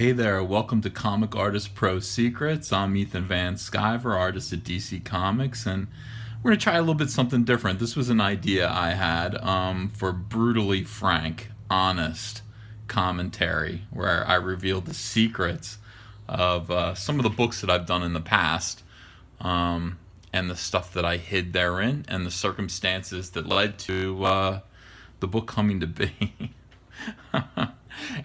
Hey there, welcome to Comic Artist Pro Secrets. I'm Ethan Van Sciver, artist at DC Comics, and we're going to try a little bit something different. This was an idea I had for brutally frank, honest commentary where I revealed the secrets of some of the books that I've done in the past, and the stuff that I hid therein, and the circumstances that led to the book coming to be.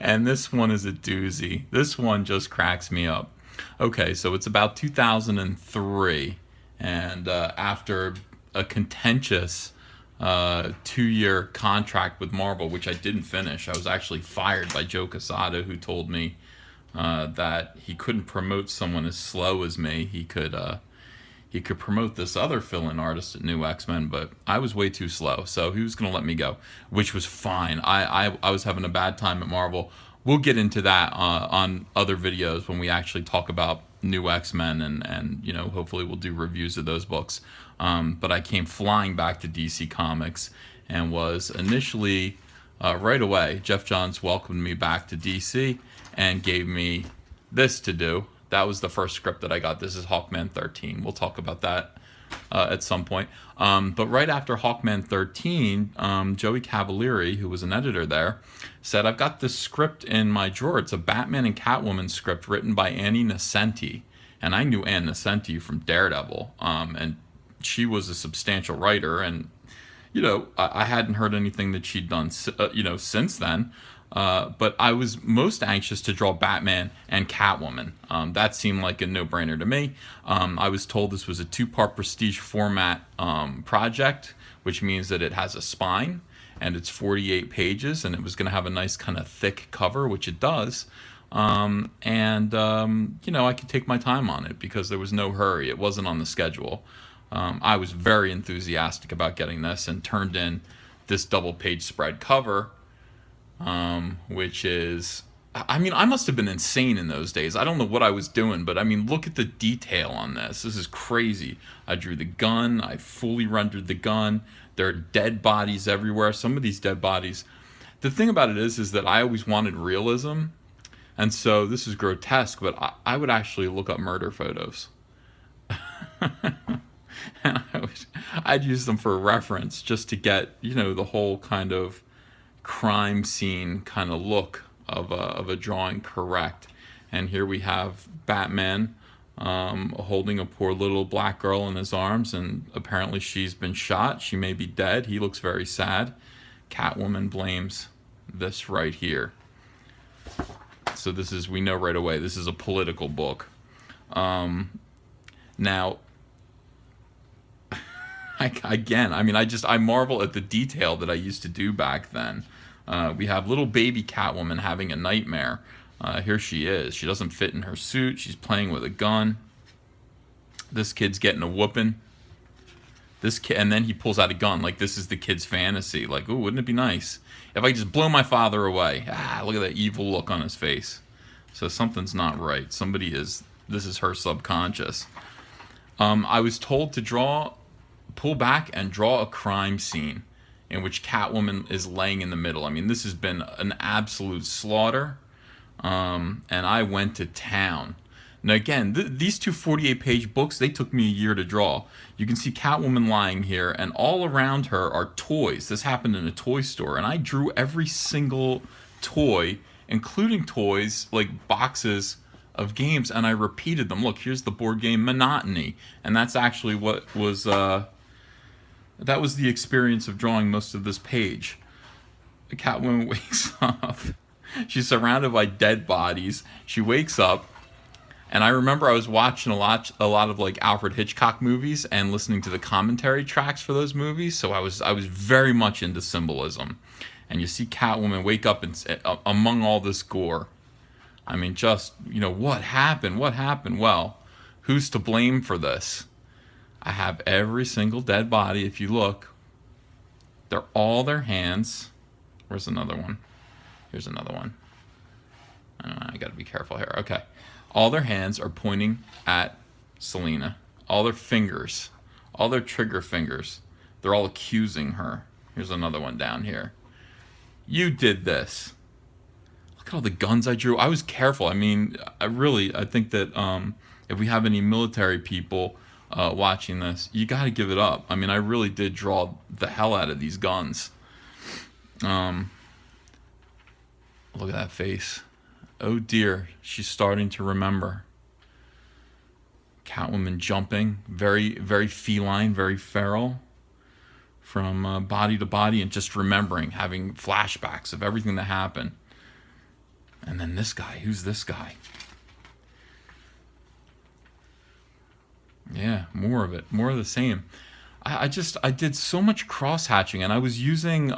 And this one is a doozy. This one just cracks me up. Okay, so it's about 2003, and after a contentious 2-year contract with Marvel, which I didn't finish, I was actually fired by Joe Quesada, who told me that he couldn't promote someone as slow as me. He could promote this other fill-in artist at New X-Men, but I was way too slow, so he was going to let me go, which was fine. I was having a bad time at Marvel. We'll get into that on other videos when we actually talk about New X-Men, and hopefully we'll do reviews of those books. But I came flying back to DC Comics and was initially, right away, Jeff Johns welcomed me back to DC and gave me this to do. That was the first script that I got. This is Hawkman 13. We'll talk about that at some point. But right after Hawkman 13, Joey Cavalieri, who was an editor there, said, I've got this script in my drawer. It's a Batman and Catwoman script written by Annie Nocenti. And I knew Ann Nocenti from Daredevil. And she was a substantial writer. And, I hadn't heard anything that she'd done, since then. But I was most anxious to draw Batman and Catwoman. That seemed like a no-brainer to me. I was told this was a 2-part prestige format project, which means that it has a spine, and it's 48 pages, and it was going to have a nice kind of thick cover, which it does. I could take my time on it because there was no hurry. It wasn't on the schedule. I was very enthusiastic about getting this and turned in this double-page spread cover, which is, I must have been insane in those days. I don't know what I was doing, but look at the detail on this. This is crazy. I drew the gun. I fully rendered the gun. There are dead bodies everywhere. Some of these dead bodies, the thing about it is that I always wanted realism. And so this is grotesque, but I would actually look up murder photos. And I'd use them for reference just to get, the whole kind of crime scene kind of look of a drawing correct. And here we have Batman holding a poor little black girl in his arms, and apparently she's been shot. She may be dead. He looks very sad. Catwoman blames this right here. So this is, we know right away, this is a political book. Now, I marvel at the detail that I used to do back then. We have little baby Catwoman having a nightmare. Here she is. She doesn't fit in her suit. She's playing with a gun. This kid's getting a whooping. And then he pulls out a gun. Like, this is the kid's fantasy. Like, ooh, wouldn't it be nice if I just blow my father away? Look at that evil look on his face. So something's not right. This is her subconscious. I was told to pull back and draw a crime scene in which Catwoman is laying in the middle. This has been an absolute slaughter, and I went to town. Now again, these two 48-page books, they took me a year to draw. You can see Catwoman lying here, and all around her are toys. This happened in a toy store, and I drew every single toy, including toys like boxes of games, and I repeated them. Look, here's the board game Monotony, and that's actually what was... that was the experience of drawing most of this page. The Catwoman wakes up. She's surrounded by dead bodies. She wakes up, and I remember I was watching a lot of like Alfred Hitchcock movies and listening to the commentary tracks for those movies. So I was very much into symbolism. And you see Catwoman wake up among all this gore. What happened? What happened? Well, who's to blame for this? I have every single dead body. If you look, they're all their hands. Where's another one? Here's another one. I got to be careful here. Okay. All their hands are pointing at Selina. All their fingers, all their trigger fingers, they're all accusing her. Here's another one down here. You did this. Look at all the guns I drew. I was careful. I mean, I think that if we have any military people watching this, you got to give it up. I mean, I really did draw the hell out of these guns. Um, Look at that face. Oh dear, she's starting to remember. Catwoman jumping, very, very feline, very feral, from body to body, and just remembering, having flashbacks of everything that happened. And then this guy, who's this guy? Yeah, more of it, more of the same. I did so much cross hatching, and I was using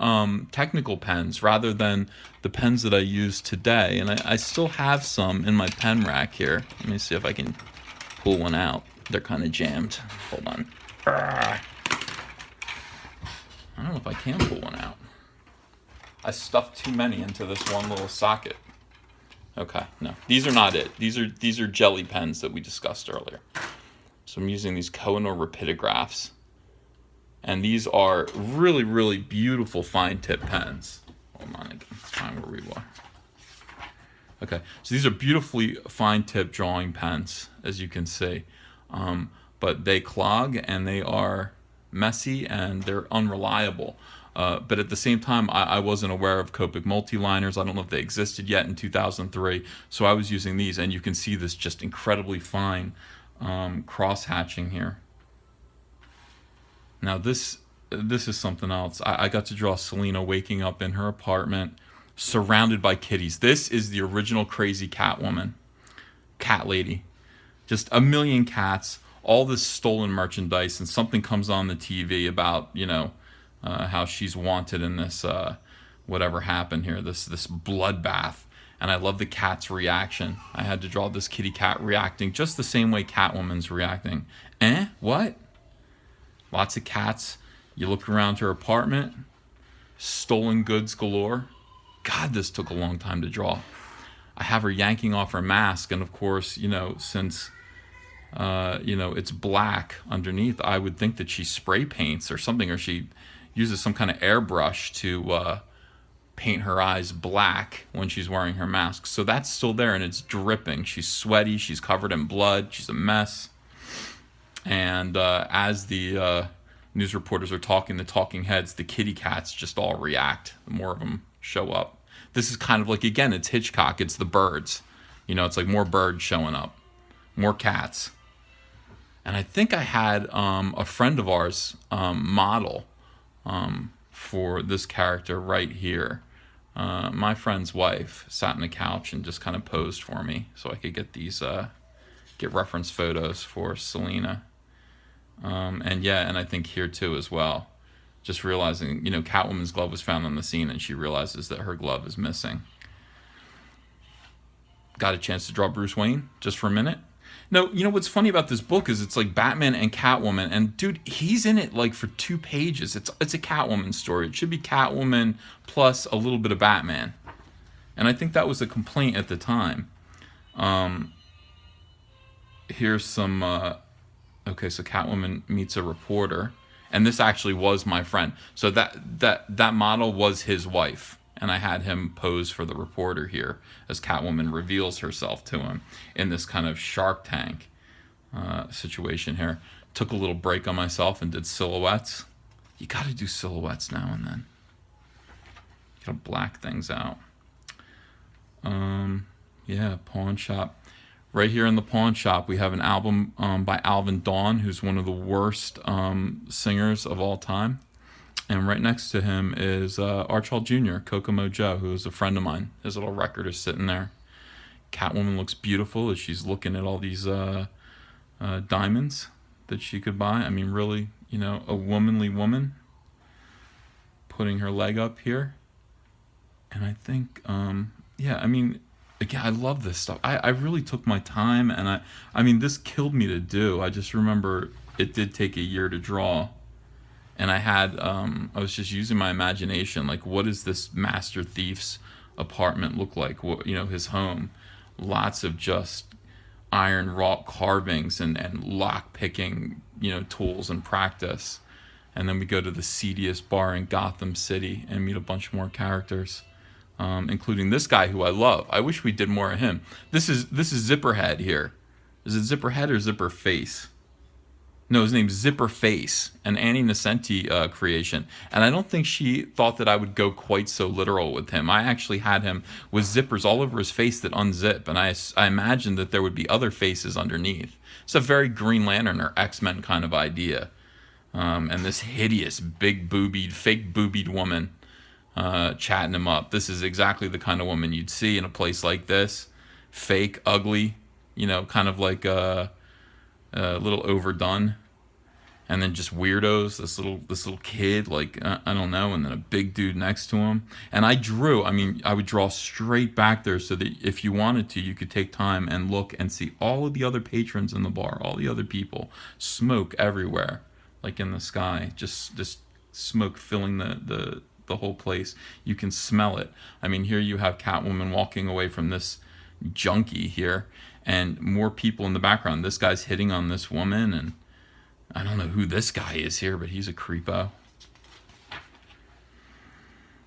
technical pens rather than the pens that I use today. And I still have some in my pen rack here. Let me see if I can pull one out. They're kind of jammed. Hold on. I don't know if I can pull one out. I stuffed too many into this one little socket. Okay, no, these are not it. These are jelly pens that we discussed earlier. So I'm using these Koh-i-Noor rapidographs. And these are really, really beautiful fine tip pens. Hold on again. Let's find where we were. Okay, so these are beautifully fine tip drawing pens, as you can see. But they clog and they are messy and they're unreliable. But at the same time, I wasn't aware of Copic multi-liners. I don't know if they existed yet in 2003. So I was using these, and you can see this just incredibly fine cross-hatching here. Now this is something else. I got to draw Selina waking up in her apartment, surrounded by kitties. This is the original crazy Catwoman, cat lady. Just a million cats, all this stolen merchandise, and something comes on the TV about, how she's wanted in this, whatever happened here, this bloodbath. And I love the cat's reaction. I had to draw this kitty cat reacting just the same way Catwoman's reacting. What? Lots of cats. You look around her apartment, stolen goods galore. God, this took a long time to draw. I have her yanking off her mask, and of course, since it's black underneath, I would think that she spray paints or something, or she uses some kind of airbrush to paint her eyes black when she's wearing her mask. So that's still there, and it's dripping. She's sweaty. She's covered in blood. She's a mess. And as the news reporters are talking, the talking heads, the kitty cats just all react. More of them show up. This is kind of like, again, it's Hitchcock. It's the birds. It's like more birds showing up. More cats. And I think I had a friend of ours model for this character right here. My friend's wife sat on the couch and just kind of posed for me so I could get these get reference photos for Selina. And I think here too as well. Just realizing, Catwoman's glove was found on the scene, and she realizes that her glove is missing. Got a chance to draw Bruce Wayne just for a minute. No, what's funny about this book is it's like Batman and Catwoman, and dude, he's in it like for 2 pages. It's a Catwoman story. It should be Catwoman plus a little bit of Batman, and I think that was a complaint at the time. Here's some. Okay, so Catwoman meets a reporter, and this actually was my friend. So that model was his wife, and I had him pose for the reporter here as Catwoman reveals herself to him in this kind of Shark Tank situation here. Took a little break on myself and did silhouettes. You got to do silhouettes now and then. You got to black things out. Pawn shop. Right here in the pawn shop, we have an album by Alvin Dawn, who's one of the worst singers of all time. And right next to him is Archibald Jr., Kokomo Joe, who is a friend of mine. His little record is sitting there. Catwoman looks beautiful as she's looking at all these diamonds that she could buy. I mean, really, a womanly woman putting her leg up here. And I think, again, I love this stuff. I really took my time, and I mean, this killed me to do. I just remember it did take a year to draw. And I was just using my imagination, like, what does this master thief's apartment look like? What, his home. Lots of just iron wrought carvings and lock picking, tools and practice. And then we go to the seediest bar in Gotham City and meet a bunch more characters. including this guy who I love. I wish we did more of him. This is Zipperhead here. Is it Zipperhead or Zipperface? No, his name's Zipperface, an Annie Nocenti creation. And I don't think she thought that I would go quite so literal with him. I actually had him with zippers all over his face that unzip, and I imagined that there would be other faces underneath. It's a very Green Lantern or X-Men kind of idea. And this hideous, big boobied, fake boobied woman chatting him up. This is exactly the kind of woman you'd see in a place like this. Fake, ugly, kind of like a little overdone, and then just weirdos. This little kid, like I don't know, and then a big dude next to him. And I would draw straight back there so that if you wanted to, you could take time and look and see all of the other patrons in the bar, all the other people. Smoke everywhere, like in the sky, just smoke filling the whole place. You can smell it. I mean, here you have Catwoman walking away from this junkie here, and more people in the background. This guy's hitting on this woman, and I don't know who this guy is here, but he's a creepo.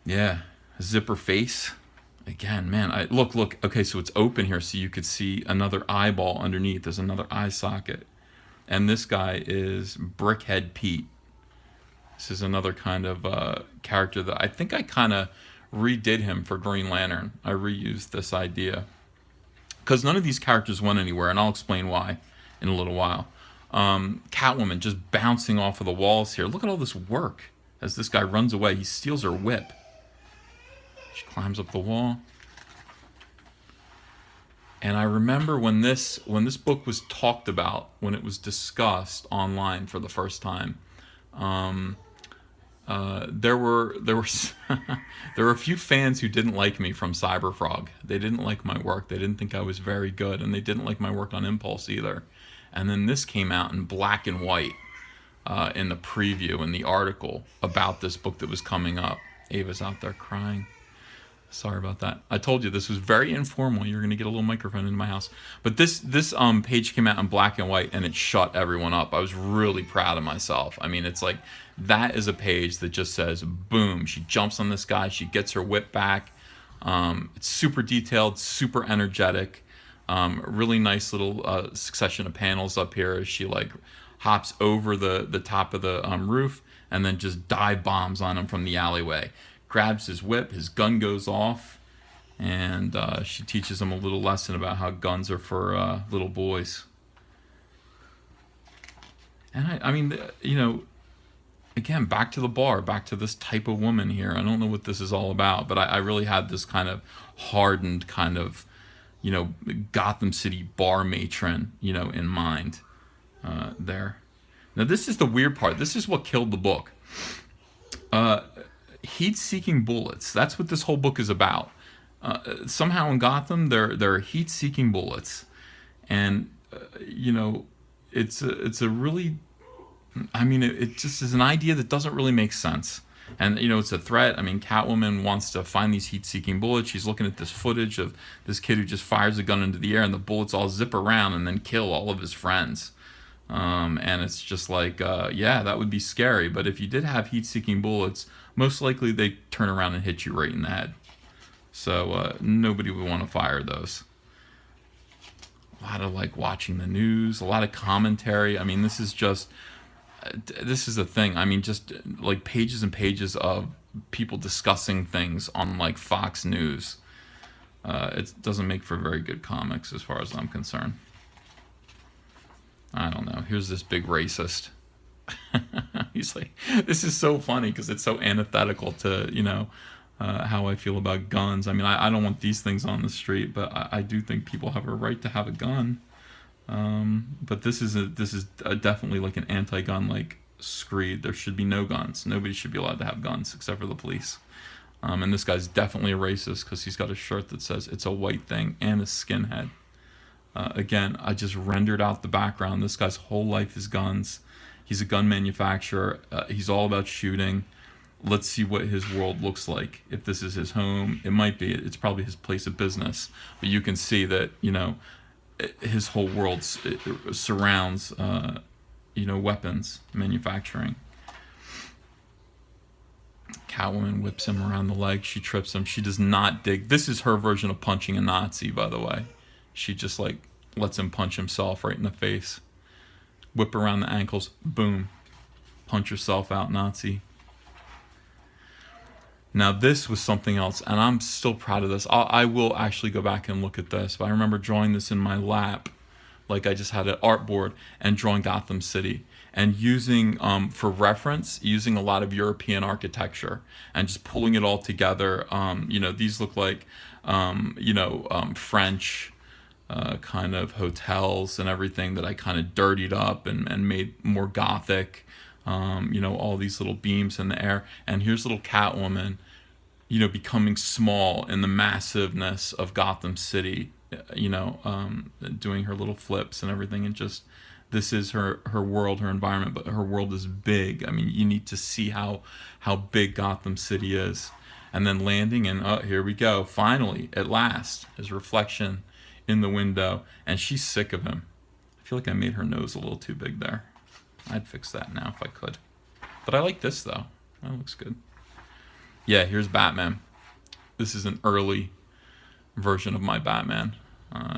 Yeah, Zipper face. Again, man, look. Okay, so it's open here, so you could see another eyeball underneath. There's another eye socket. And this guy is Brickhead Pete. This is another kind of character that I think I kind of redid him for Green Lantern. I reused this idea, because none of these characters went anywhere, and I'll explain why in a little while. Catwoman just bouncing off of the walls here. Look at all this work as this guy runs away. He steals her whip. She climbs up the wall. And I remember when this book was talked about, when it was discussed online for the first time, there were there were a few fans who didn't like me from Cyberfrog. They didn't like my work. They didn't think I was very good, and they didn't like my work on Impulse either. And then this came out in black and white in the preview, in the article about this book that was coming up. Ava's out there crying. Sorry about that. I told you this was very informal. You're going to get a little microphone into my house. But this page came out in black and white, and it shut everyone up. I was really proud of myself. I mean, it's like, that is a page that just says, boom. She jumps on this guy. She gets her whip back. It's super detailed, super energetic. Really nice little succession of panels up here as she like hops over the top of the roof and then just dive bombs on him from the alleyway. Grabs his whip, his gun goes off, and she teaches him a little lesson about how guns are for little boys. And I mean, again, back to the bar, back to this type of woman here. I don't know what this is all about, but I really had this kind of hardened kind of, Gotham City bar matron, in mind there. Now, this is the weird part. This is what killed the book. Heat-seeking bullets. That's what this whole book is about. Somehow in Gotham, there are heat-seeking bullets, and it's a really, I mean, it just is an idea that doesn't really make sense. And it's a threat. I mean, Catwoman wants to find these heat-seeking bullets. She's looking at this footage of this kid who just fires a gun into the air, and the bullets all zip around and then kill all of his friends. And it's just like, yeah, that would be scary. But if you did have heat-seeking bullets, most likely they turn around and hit you right in the head. So nobody would want to fire those. A lot of like watching the news, a lot of commentary. I mean, this is the thing. I mean, just like pages and pages of people discussing things on like Fox News. It doesn't make for very good comics as far as I'm concerned. I don't know. Here's this big racist. He's like, this is so funny because it's so antithetical to, how I feel about guns. I mean, I don't want these things on the street, but I do think people have a right to have a gun. But this is definitely like an anti-gun like screed. There should be no guns. Nobody should be allowed to have guns except for the police. And this guy's definitely a racist because he's got a shirt that says it's a white thing and a skinhead. Again, I just rendered out the background. This guy's whole life is guns. He's a gun manufacturer. He's all about shooting. Let's see what his world looks like. If this is his home, it might be. It's probably his place of business. But you can see that, his whole world surrounds, weapons manufacturing. Catwoman whips him around the leg. She trips him. She does not dig. This is her version of punching a Nazi, by the way. She just like lets him punch himself right in the face. Whip around the ankles. Boom. Punch yourself out, Nazi. Now this was something else, and I'm still proud of this. I will actually go back and look at this, but I remember drawing this in my lap. Like I just had an artboard and drawing Gotham City and using, for reference, using a lot of European architecture and just pulling it all together. These look like, French kind of hotels and everything that I kind of dirtied up and made more Gothic. All these little beams in the air. And here's little Catwoman, becoming small in the massiveness of Gotham City, doing her little flips and everything. And just, this is her world, her environment, but her world is big. I mean, you need to see how big Gotham City is. And then landing, and here we go. Finally, at last, his reflection in the window. And she's sick of him. I feel like I made her nose a little too big there. I'd fix that now if I could. But I like this, though. That looks good. Yeah, here's Batman. This is an early version of my Batman.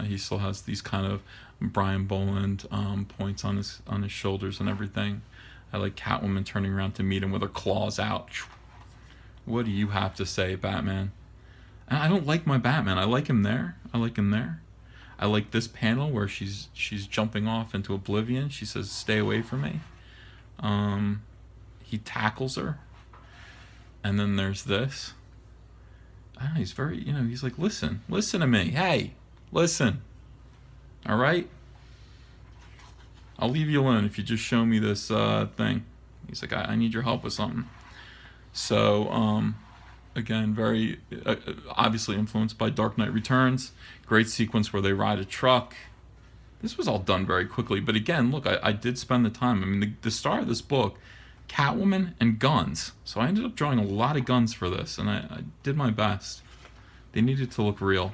He still has these kind of Brian Boland points on his shoulders and everything. I like Catwoman turning around to meet him with her claws out. What do you have to say, Batman? And I don't like my Batman. I like him there. I like this panel where she's jumping off into oblivion. She says, "Stay away from me." He tackles her. And then there's this. I don't know, he's very, he's like, listen to me. Hey, listen. All right? I'll leave you alone if you just show me this thing. He's like, I need your help with something. So, again, very obviously influenced by Dark Knight Returns. Great sequence where they ride a truck. This was all done very quickly. But again, look, I did spend the time. I mean, the star of this book, Catwoman and guns. So I ended up drawing a lot of guns for this, and I did my best. They needed to look real.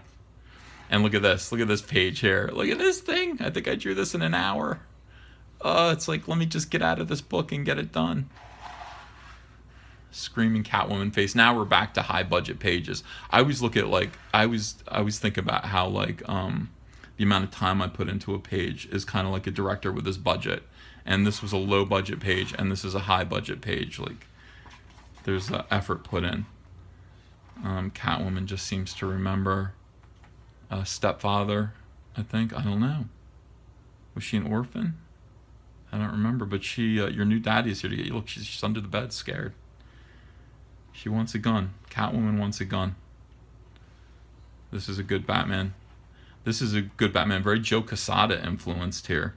And look at this. Look at this page here. Look at this thing. I think I drew this in an hour. It's like, let me just get out of this book and get it done. Screaming Catwoman face. Now we're back to high budget pages. I always look at I always think about how the amount of time I put into a page is kind of like a director with his budget. And this was a low budget page, and this is a high budget page. Like, there's effort put in. Catwoman just seems to remember stepfather, I think. I don't know. Was she an orphan? I don't remember. But she, your new daddy's here to get you. Look, she's under the bed, scared. She wants a gun. Catwoman wants a gun. This is a good Batman. Very Joe Quesada influenced here.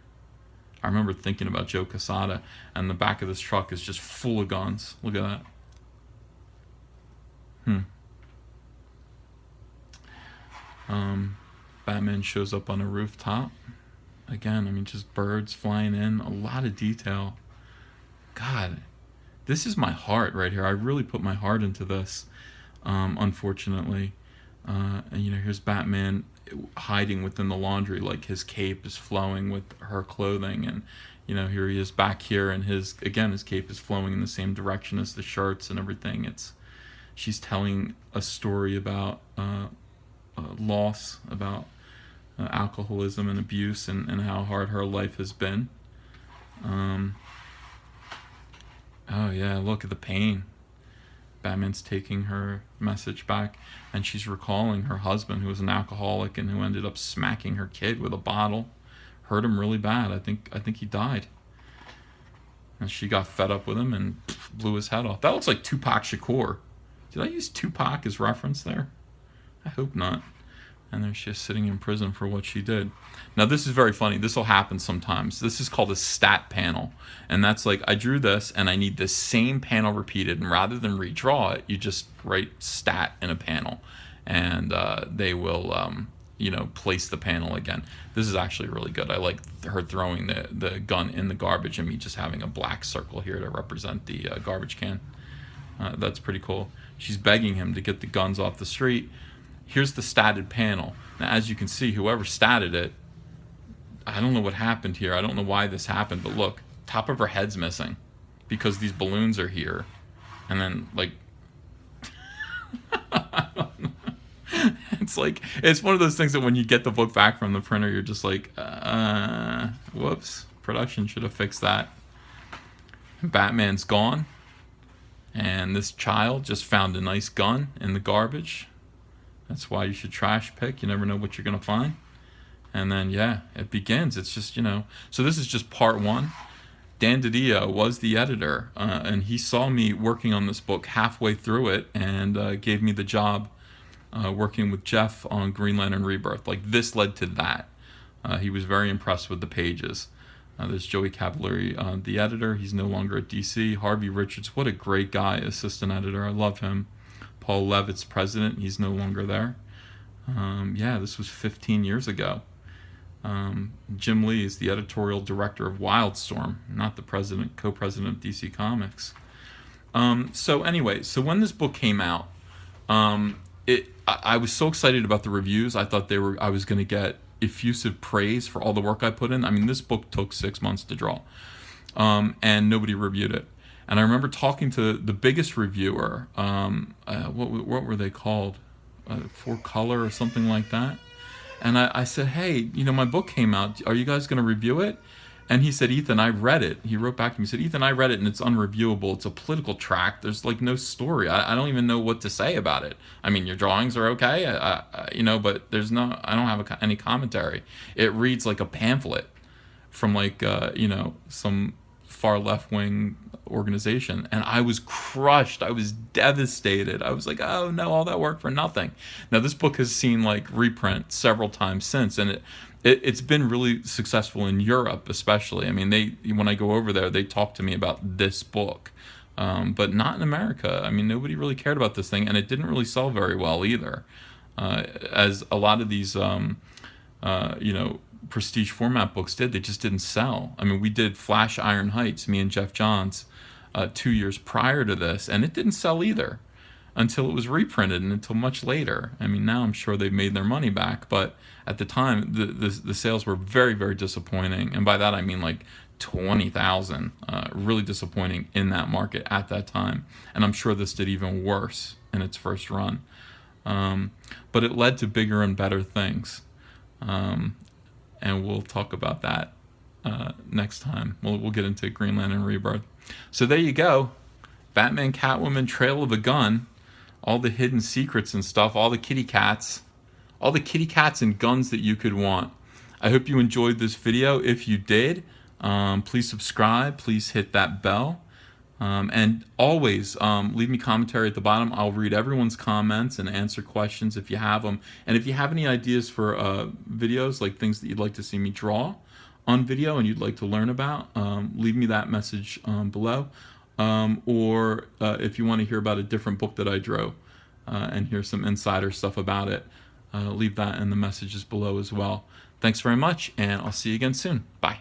I remember thinking about Joe Quesada, and the back of this truck is just full of guns. Look at that. Batman shows up on a rooftop. Again, I mean, just birds flying in. A lot of detail. God, this is my heart right here. I really put my heart into this, unfortunately. And here's Batman hiding within the laundry, like his cape is flowing with her clothing, and here he is back here, and his cape is flowing in the same direction as the shirts and everything. She's telling a story about loss, about alcoholism and abuse, and how hard her life has been. Oh yeah, look at the pain. Batman's taking her message back, and she's recalling her husband, who was an alcoholic and who ended up smacking her kid with a bottle. Hurt him really bad. I think he died. And she got fed up with him and blew his head off. That looks like Tupac Shakur. Did I use Tupac as reference there? I hope not. And then she's sitting in prison for what she did. Now this is very funny. This will happen sometimes. This is called a stat panel. And that's like, I drew this and I need the same panel repeated. And rather than redraw it, you just write stat in a panel. And they will, place the panel again. This is actually really good. I like her throwing the gun in the garbage and me just having a black circle here to represent the garbage can. That's pretty cool. She's begging him to get the guns off the street. Here's the statted panel. Now, as you can see, whoever statted it, I don't know what happened here. I don't know why this happened, but look, top of her head's missing because these balloons are here. And then, It's like, it's one of those things that when you get the book back from the printer, you're just like, whoops, production should have fixed that. Batman's gone, and this child just found a nice gun in the garbage. That's why you should trash pick. You never know what you're going to find. And then, yeah, it begins. It's just, so this is just part one. Dan DiDio was the editor, and he saw me working on this book halfway through it and gave me the job working with Jeff on Green Lantern Rebirth. Like, this led to that. He was very impressed with the pages. There's Joey Cavalieri, the editor. He's no longer at DC. Harvey Richards, what a great guy, assistant editor. I love him. Paul Levitt's president. He's no longer there. Yeah, this was 15 years ago. Jim Lee is the editorial director of Wildstorm, not the co-president of DC Comics. So anyway, so when this book came out, I was so excited about the reviews. I thought I was going to get effusive praise for all the work I put in. I mean, this book took 6 months to draw, and nobody reviewed it. And I remember talking to the biggest reviewer. What were they called? For Color or something like that. And I said, hey, my book came out. Are you guys going to review it? And he said, Ethan, I read it. He wrote back to me. He said, Ethan, I read it, and it's unreviewable. It's a political tract. There's like no story. I don't even know what to say about it. I mean, your drawings are okay, but there's no. I don't have any commentary. It reads like a pamphlet from like some far left wing organization, and I was crushed. I was devastated. I was like, oh no, all that work for nothing. Now this book has seen like reprint several times since, and it's been really successful in Europe, especially. I mean, when I go over there, they talk to me about this book, but not in America. I mean, nobody really cared about this thing, and it didn't really sell very well either, as a lot of these prestige format books did. They just didn't sell. I mean, we did Flash Iron Heights, me and Jeff Johns, 2 years prior to this, and it didn't sell either until it was reprinted and until much later. I mean, now I'm sure they've made their money back, but at the time, the sales were very, very disappointing. And by that, I mean like 20,000, really disappointing in that market at that time. And I'm sure this did even worse in its first run. But it led to bigger and better things. And we'll talk about that next time. We'll get into Green Lantern Rebirth. So there you go. Batman, Catwoman, Trail of a Gun, all the hidden secrets and stuff, all the kitty cats and guns that you could want. I hope you enjoyed this video. If you did, please subscribe. Please hit that bell. And always leave me commentary at the bottom. I'll read everyone's comments and answer questions if you have them. And if you have any ideas for videos, like things that you'd like to see me draw on video and you'd like to learn about, leave me that message below. Or if you want to hear about a different book that I drew and hear some insider stuff about it, leave that in the messages below as well. Thanks very much, and I'll see you again soon. Bye.